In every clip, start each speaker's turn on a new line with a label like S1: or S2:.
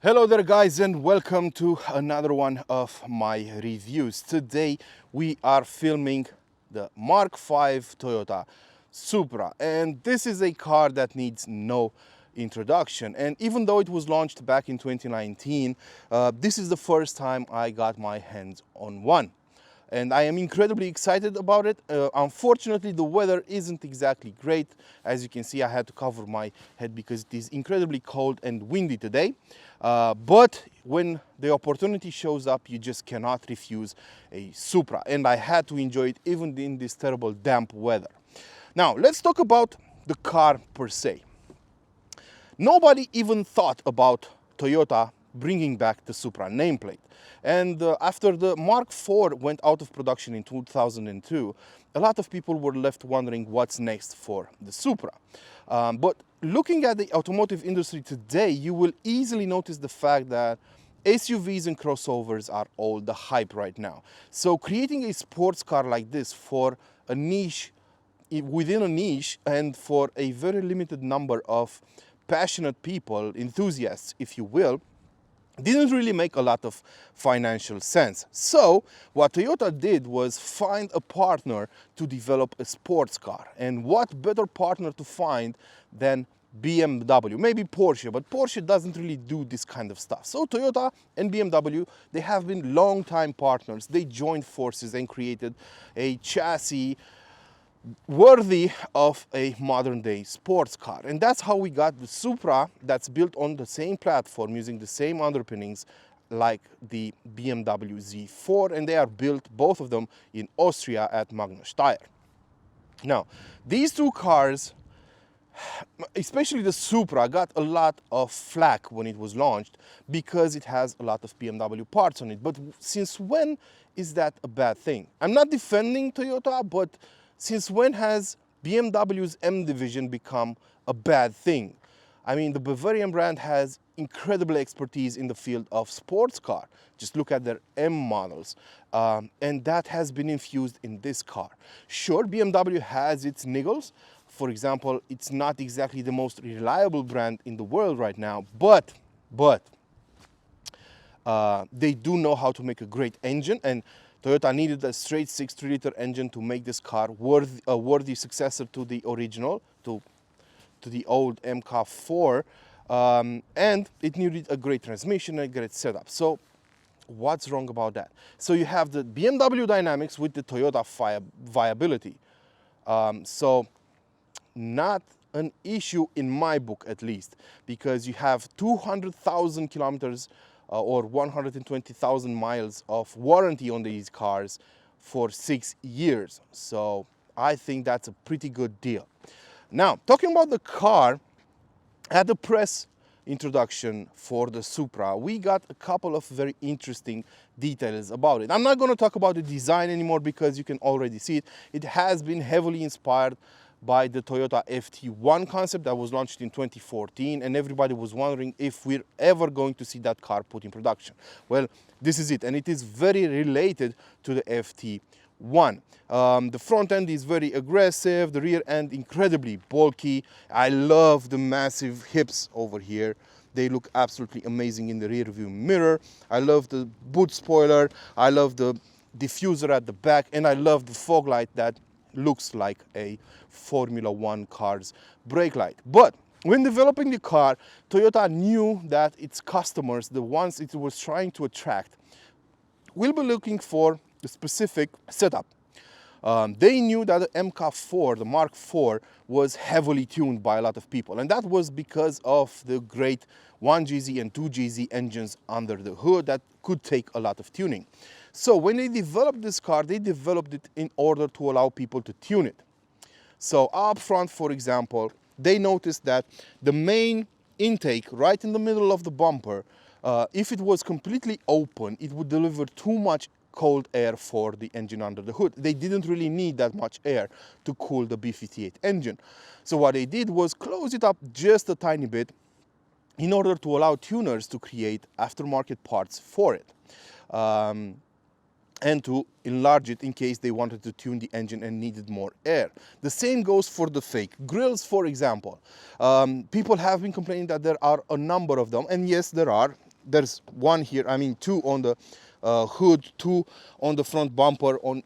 S1: Hello there guys, and welcome to another one of my reviews. Today we are filming the Mark V Toyota Supra, and this is a car that needs no introduction. And even though it was launched back in 2019, this is the first time I got my hands on one. And I am incredibly excited about it. Unfortunately, the weather isn't exactly great. As you can see, I had to cover my head because it is incredibly cold and windy today. But when the opportunity shows up, you just cannot refuse a Supra. And I had to enjoy it even in this terrible damp weather. Now, let's talk about the car per se. Nobody even thought about Toyota bringing back the Supra nameplate. And after the Mark IV went out of production in 2002, a lot of people were left wondering what's next for the Supra. But looking at the automotive industry today, you will easily notice the fact that SUVs and crossovers are all the hype right now. So creating a sports car like this for a niche, within a niche, and for a very limited number of passionate people, enthusiasts, if you will, didn't really make a lot of financial sense. So what Toyota did was find a partner to develop a sports car. And what better partner to find than BMW? Maybe Porsche, but Porsche doesn't really do this kind of stuff. So Toyota and BMW, they have been long-time partners. They joined forces and created a chassis worthy of a modern day sports car. And that's how we got the Supra, that's built on the same platform using the same underpinnings like the BMW Z4, and they are built, both of them, in Austria at Magna Steyr. Now, these two cars, especially the Supra, got a lot of flack when it was launched because it has a lot of BMW parts on it. But since when is that a bad thing? I'm not defending Toyota, but since when has BMW's M division become a bad thing? I mean, the Bavarian brand has incredible expertise in the field of sports car. Just look at their M models. And that has been infused in this car. Sure, BMW has its niggles. For example, it's not exactly the most reliable brand in the world right now, but they do know how to make a great engine, and Toyota needed a straight 6 3-liter engine to make this car a worthy successor to the original, to the old MK4, and it needed a great transmission and a great setup. So what's wrong about that? So you have the BMW dynamics with the Toyota viability. So not an issue in my book, at least, because you have 200,000 kilometers or 120,000 miles of warranty on these cars for 6 years. So I think that's a pretty good deal. Now, talking about the car, at the press introduction for the Supra, we got a couple of very interesting details about it. I'm not going to talk about the design anymore because you can already see it. It has been heavily inspired by the Toyota FT1 concept that was launched in 2014, and everybody was wondering if we're ever going to see that car put in production. Well, this is it, and it is very related to the FT1. The front end is very aggressive, the rear end incredibly bulky. I love the massive hips over here. They look absolutely amazing in the rear view mirror. I love the boot spoiler, I love the diffuser at the back, and I love the fog light that looks like a Formula One car's brake light. But when developing the car, Toyota knew that its customers, the ones it was trying to attract, will be looking for a specific setup. They knew that the MK4, the Mark IV, was heavily tuned by a lot of people, and that was because of the great 1GZ and 2GZ engines under the hood that could take a lot of tuning. So when they developed this car, they developed it in order to allow people to tune it. So up front, for example, they noticed that the main intake right in the middle of the bumper, if it was completely open, it would deliver too much cold air for the engine under the hood. They didn't really need that much air to cool the B58 engine. So what they did was close it up just a tiny bit in order to allow tuners to create aftermarket parts for it. And to enlarge it in case they wanted to tune the engine and needed more air. The same goes for the fake grills, for example. People have been complaining that there are a number of them, and yes, there are. there's one here, I mean two on the hood, two on the front bumper, one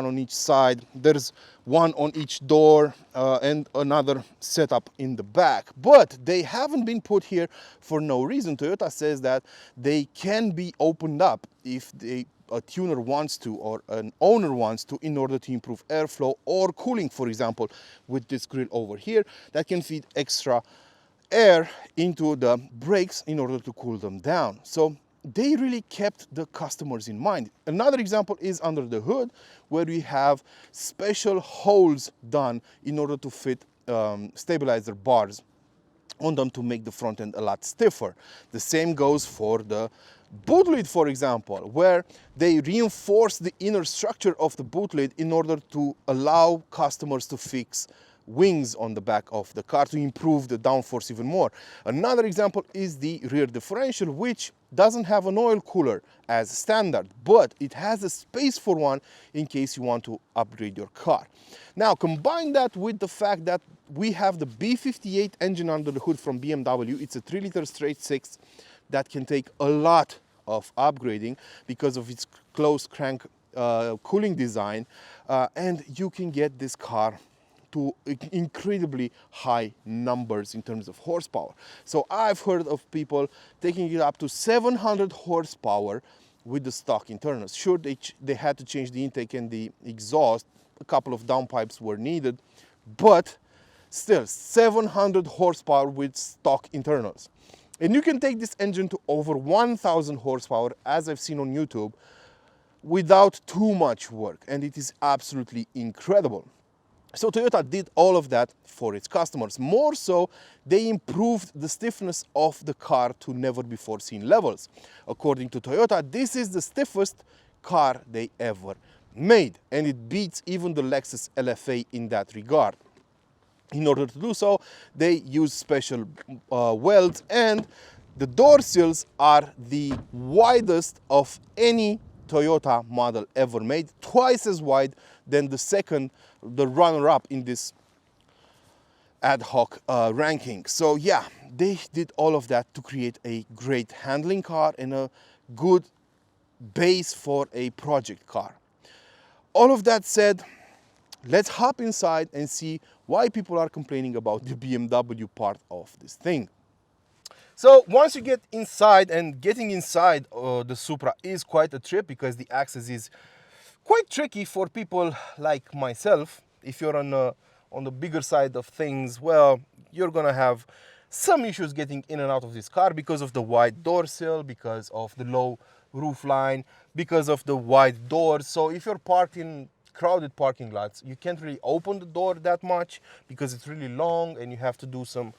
S1: on each side. There's one on each door and another setup in the back. But they haven't been put here for no reason. Toyota says that they can be opened up if a tuner wants to, or an owner wants to, in order to improve airflow or cooling. For example, with this grill over here that can feed extra air into the brakes in order to cool them down. So they really kept the customers in mind. Another example is under the hood, where we have special holes done in order to fit stabilizer bars on them to make the front end a lot stiffer. The same goes for the boot lid, for example, where they reinforce the inner structure of the boot lid in order to allow customers to fix wings on the back of the car to improve the downforce even more. Another example is the rear differential, which doesn't have an oil cooler as standard, but it has a space for one in case you want to upgrade your car. Now combine that with the fact that we have the B58 engine under the hood from BMW. It's a 3-liter straight six that can take a lot of upgrading because of its closed crank cooling design, and you can get this car to incredibly high numbers in terms of horsepower. So I've heard of people taking it up to 700 horsepower with the stock internals. Sure, they had to change the intake and the exhaust. A couple of downpipes were needed, but still 700 horsepower with stock internals. And you can take this engine to over 1000 horsepower, as I've seen on YouTube, without too much work, and it is absolutely incredible. So Toyota did all of that for its customers. More so, they improved the stiffness of the car to never before seen levels. According to Toyota, this is the stiffest car they ever made, and it beats even the Lexus LFA in that regard. In order to do so, they use special welds, and the door sills are the widest of any Toyota model ever made, twice as wide than the runner-up in this ad hoc ranking. So yeah, they did all of that to create a great handling car and a good base for a project car. All of that said, let's hop inside and see why people are complaining about the BMW part of this thing. So once you get inside, and getting inside the Supra is quite a trip because the access is quite tricky for people like myself. If you're on the bigger side of things, well, you're gonna have some issues getting in and out of this car because of the wide door sill, because of the low roof line, because of the wide doors. So if you're parked in crowded parking lots, you can't really open the door that much because it's really long and you have to do some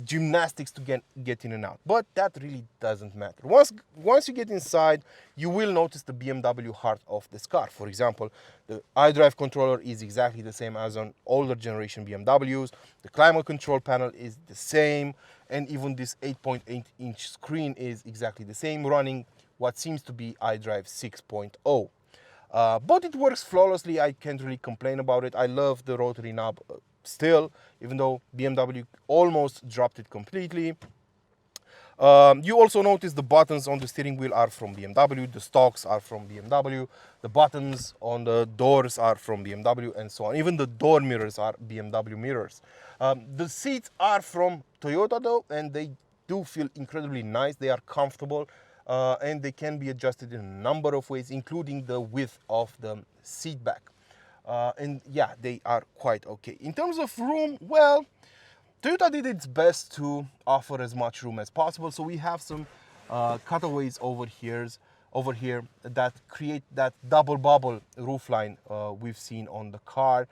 S1: gymnastics to get in and out. But that really doesn't matter. Once you get inside, you will notice the BMW heart of this car. For example, the iDrive controller is exactly the same as on older generation BMWs. The climate control panel is the same, and even this 8.8-inch screen is exactly the same, running what seems to be iDrive 6.0. But it works flawlessly. I can't really complain about it. I love the rotary knob still, even though BMW almost dropped it completely. You also notice the buttons on the steering wheel are from BMW, the stalks are from BMW, the buttons on the doors are from BMW, and so on. Even the door mirrors are BMW mirrors. The seats are from Toyota though, and they do feel incredibly nice. They are comfortable, and they can be adjusted in a number of ways, including the width of the seat back. And yeah, they are quite okay. In terms of room, well, Toyota did its best to offer as much room as possible. So we have some cutaways over here that create that double bubble roofline we've seen on the car.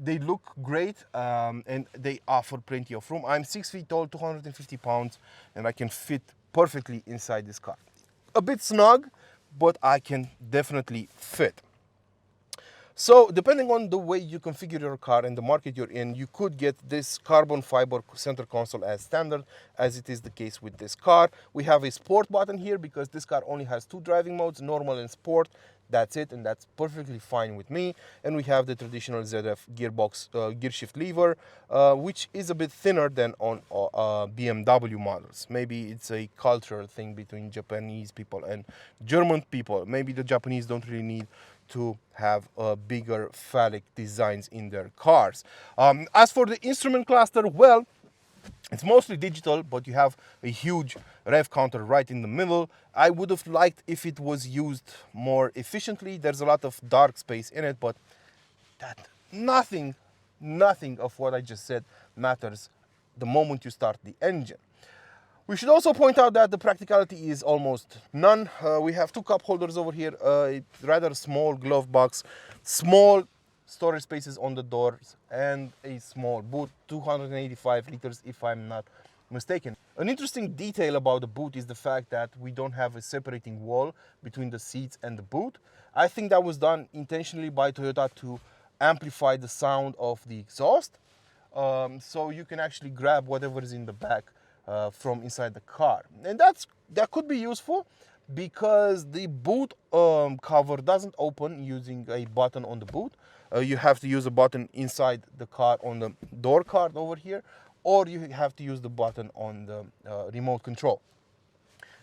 S1: They look great, and they offer plenty of room. I'm 6 feet tall, 250 pounds, and I can fit perfectly inside this car. A bit snug, but I can definitely fit. So depending on the way you configure your car and the market you're in, you could get this carbon fiber center console as standard, as it is the case with this car. We have a sport button here because this car only has two driving modes, normal and sport. That's it, and that's perfectly fine with me. And we have the traditional ZF gearbox gear shift lever, which is a bit thinner than on BMW models. Maybe it's a cultural thing between Japanese people and German people. Maybe the Japanese don't really need to have bigger phallic designs in their cars. As for the instrument cluster, well, it's mostly digital, but you have a huge rev counter right in the middle. I would have liked if it was used more efficiently. There's a lot of dark space in it, but that nothing of what I just said matters the moment you start the engine. We should also point out that the practicality is almost none. We have two cup holders over here, a rather small glove box, small storage spaces on the doors, and a small boot, 285 liters if I'm not mistaken. An interesting detail about the boot is the fact that we don't have a separating wall between the seats and the boot. I think that was done intentionally by Toyota to amplify the sound of the exhaust, so you can actually grab whatever is in the back from inside the car. And that could be useful because the boot cover doesn't open using a button on the boot. You have to use a button inside the car on the door card over here, or you have to use the button on the remote control.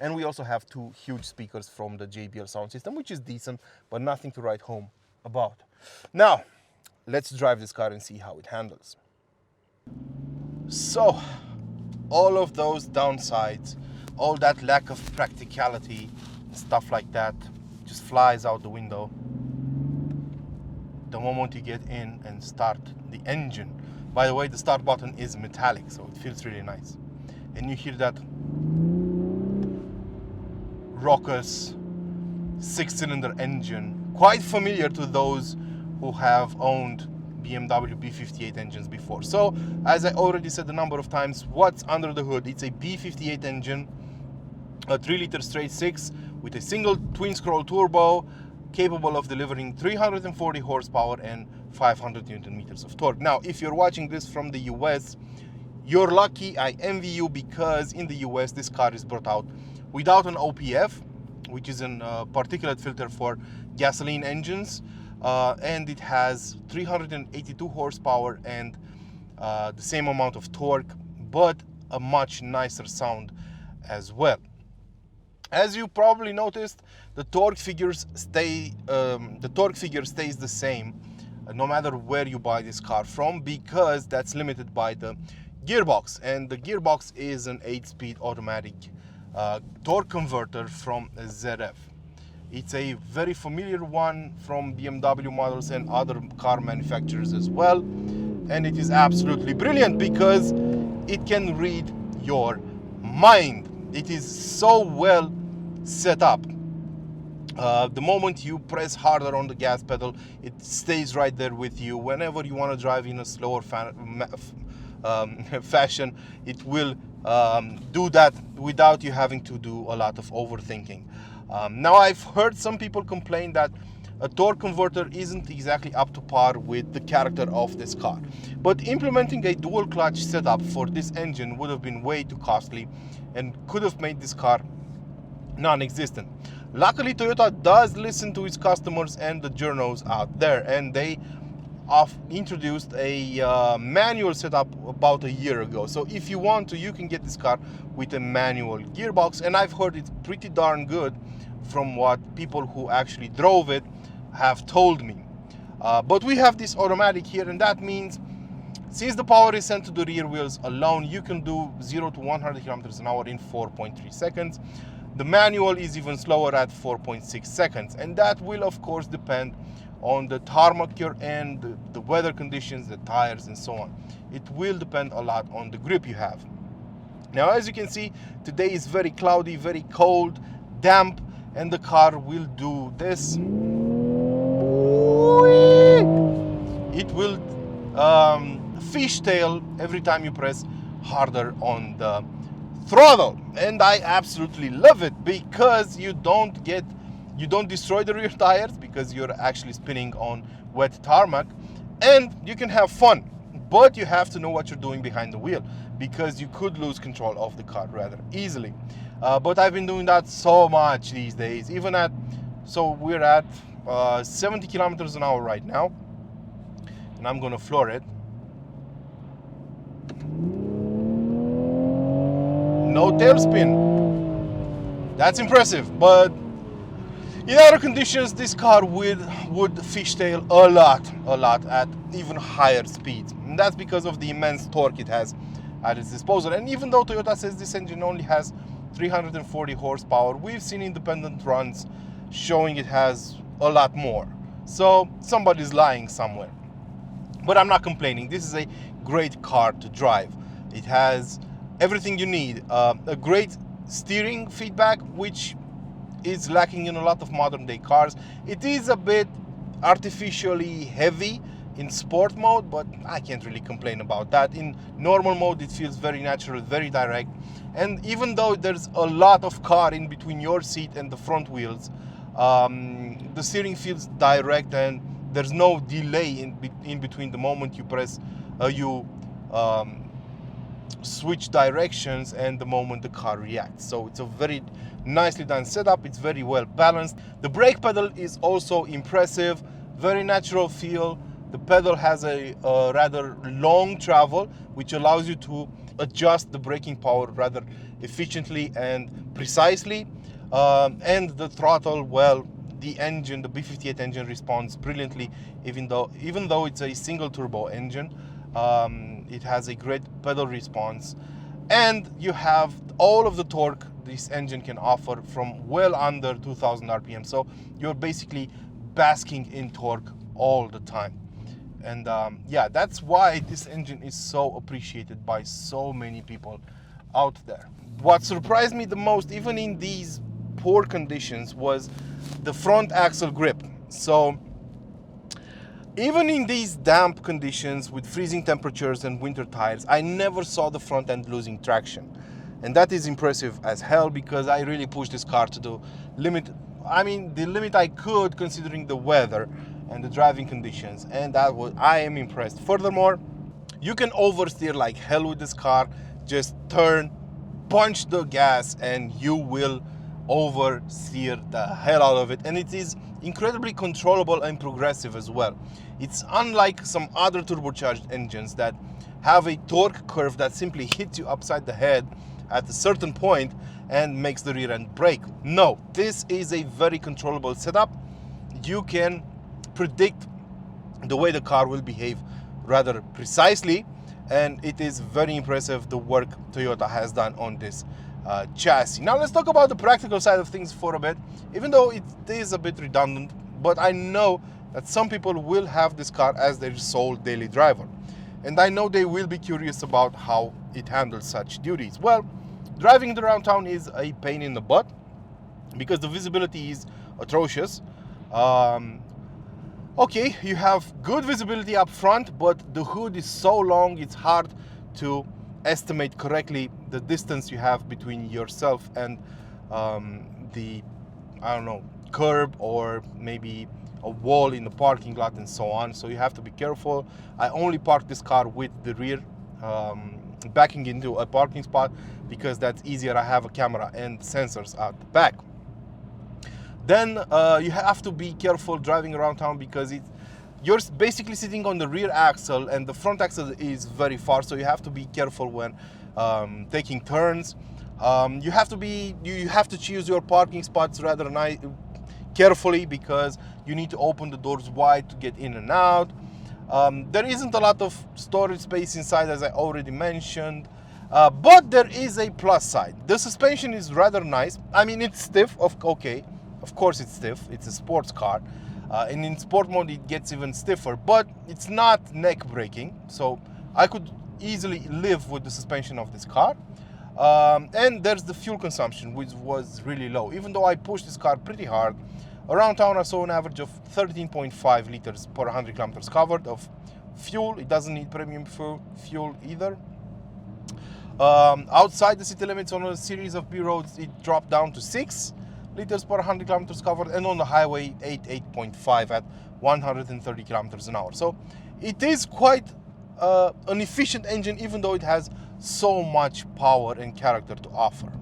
S1: And we also have two huge speakers from the JBL sound system, which is decent, but nothing to write home about. Now, let's drive this car and see how it handles. So, all of those downsides, all that lack of practicality, stuff like that, just flies out the window the moment you get in and start the engine. By the way, the start button is metallic, so it feels really nice. And you hear that raucous 6-cylinder engine, quite familiar to those who have owned BMW B58 engines before. So, as I already said a number of times, what's under the hood? It's a B58 engine, a 3-liter straight 6 with a single twin-scroll turbo, capable of delivering 340 horsepower and 500 Newton meters of torque. Now, if you're watching this from the US, you're lucky. I envy you, because in the US this car is brought out without an OPF, which is a particulate filter for gasoline engines, and it has 382 horsepower and the same amount of torque, but a much nicer sound as well. As you probably noticed, the torque figure stays the same no matter where you buy this car from, because that's limited by the gearbox, and the gearbox is an 8-speed automatic torque converter from ZF. It's a very familiar one from BMW models and other car manufacturers as well, and it is absolutely brilliant because it can read your mind. It is so well set up. The moment you press harder on the gas pedal, it stays right there with you. Whenever you want to drive in a slower fashion, it will do that without you having to do a lot of overthinking. Now, I've heard some people complain that a torque converter isn't exactly up to par with the character of this car, but implementing a dual clutch setup for this engine would have been way too costly and could have made this car non-existent. Luckily, Toyota does listen to its customers and the journos out there, and they introduced a manual setup about a year ago. So if you want to, you can get this car with a manual gearbox, and I've heard it's pretty darn good from what people who actually drove it have told me. But we have this automatic here, and that means since the power is sent to the rear wheels alone, you can do 0 to 100 kilometers an hour in 4.3 seconds. The manual is even slower at 4.6 seconds, and that will of course depend on the tarmac you're in, the weather conditions, the tires, and so on. It will depend a lot on the grip you have. Now, as you can see, today is very cloudy, very cold, damp, and the car will do this. It will fishtail every time you press harder on the throttle, and I absolutely love it because you don't destroy the rear tires because you're actually spinning on wet tarmac, and you can have fun, but you have to know what you're doing behind the wheel because you could lose control of the car rather easily. But I've been doing that so much these days, so we're at 70 kilometers an hour right now, and I'm gonna floor it. No tailspin. That's impressive, but in other conditions, this car would fishtail a lot at even higher speeds. And that's because of the immense torque it has at its disposal. And even though Toyota says this engine only has 340 horsepower, we've seen independent runs showing it has a lot more. So somebody's lying somewhere. But I'm not complaining. This is a great car to drive. It has everything you need. A great steering feedback, which is lacking in a lot of modern day cars. It is a bit artificially heavy in sport mode, but I can't really complain about that. In normal mode, it feels very natural, very direct. And even though there's a lot of car in between your seat and the front wheels, the steering feels direct, and there's no delay in between the moment you press, switch directions and the moment the car reacts. So it's a very nicely done setup. It's very well balanced. The brake pedal is also impressive, very natural feel. The pedal has a rather long travel, which allows you to adjust the braking power rather efficiently and precisely. And the throttle, well, the engine, the B58 engine, responds brilliantly, even though it's a single turbo engine. It has a great pedal response, and you have all of the torque this engine can offer from well under 2000 RPM. So you're basically basking in torque all the time. And yeah, that's why this engine is so appreciated by so many people out there. What surprised me the most, even in these poor conditions, was the front axle grip. So even in these damp conditions with freezing temperatures and winter tires, I never saw the front end losing traction. And that is impressive as hell, because I really pushed this car to the limit I could, considering the weather and the driving conditions, and I am impressed. Furthermore, you can oversteer like hell with this car. Just turn, punch the gas, and you will oversteer the hell out of it. And it is incredibly controllable and progressive as well. It's unlike some other turbocharged engines that have a torque curve that simply hits you upside the head at a certain point and makes the rear end brake. No, this is a very controllable setup. You can predict the way the car will behave rather precisely, and it is very impressive the work Toyota has done on this chassis. Now let's talk about the practical side of things for a bit, even though it is a bit redundant, but I know that some people will have this car as their sole daily driver, and I know they will be curious about how it handles such duties. Well, driving it around town is a pain in the butt because the visibility is atrocious. Okay, you have good visibility up front, but the hood is so long, it's hard to estimate correctly the distance you have between yourself and the, I don't know, curb or maybe a wall in the parking lot and so on. So you have to be careful. I only parked this car with the rear backing into a parking spot because that's easier. I have a camera and sensors at the back. Then you have to be careful driving around town because you're basically sitting on the rear axle and the front axle is very far, so you have to be careful when taking turns. You have to choose your parking spots rather carefully because you need to open the doors wide to get in and out. There isn't a lot of storage space inside, as I already mentioned, but there is a plus side. The suspension is rather nice. I mean, it's stiff, okay. Of course it's stiff, it's a sports car, and in sport mode it gets even stiffer, but it's not neck breaking, so I could easily live with the suspension of this car. And there's the fuel consumption, which was really low. Even though I pushed this car pretty hard, around town I saw an average of 13.5 liters per 100 kilometers covered of fuel. It doesn't need premium fuel either. Outside the city limits on a series of B roads, it dropped down to 6 liters per 100 kilometers covered, and on the highway 8.5 at 130 kilometers an hour. So it is quite an efficient engine, even though it has so much power and character to offer.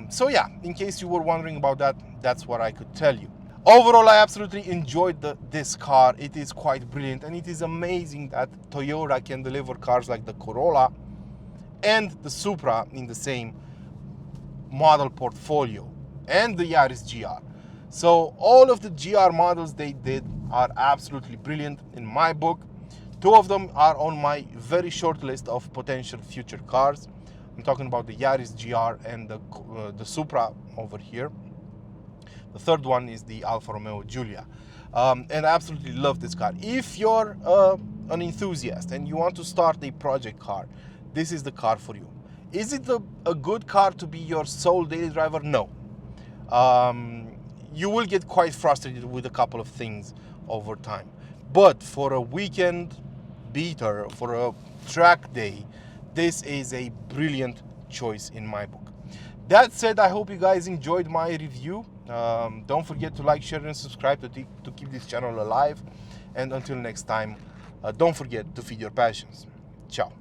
S1: So yeah, in case you were wondering about that, that's what I could tell you. Overall, I absolutely enjoyed this car. It is quite brilliant, and it is amazing that Toyota can deliver cars like the Corolla and the Supra in the same model portfolio, and the Yaris GR. So all of the GR models they did are absolutely brilliant in my book. Two of them are on my very short list of potential future cars. I'm talking about the Yaris GR and the Supra over here. The third one is the Alfa Romeo Giulia. And I absolutely love this car. If you're an enthusiast and you want to start a project car, this is the car for you. Is it a good car to be your sole daily driver? No. You will get quite frustrated with a couple of things over time. But for a weekend beater, for a track day, this is a brilliant choice in my book. That said, I hope you guys enjoyed my review. Don't forget to like, share, and subscribe to keep this channel alive. And until next time, don't forget to feed your passions. Ciao.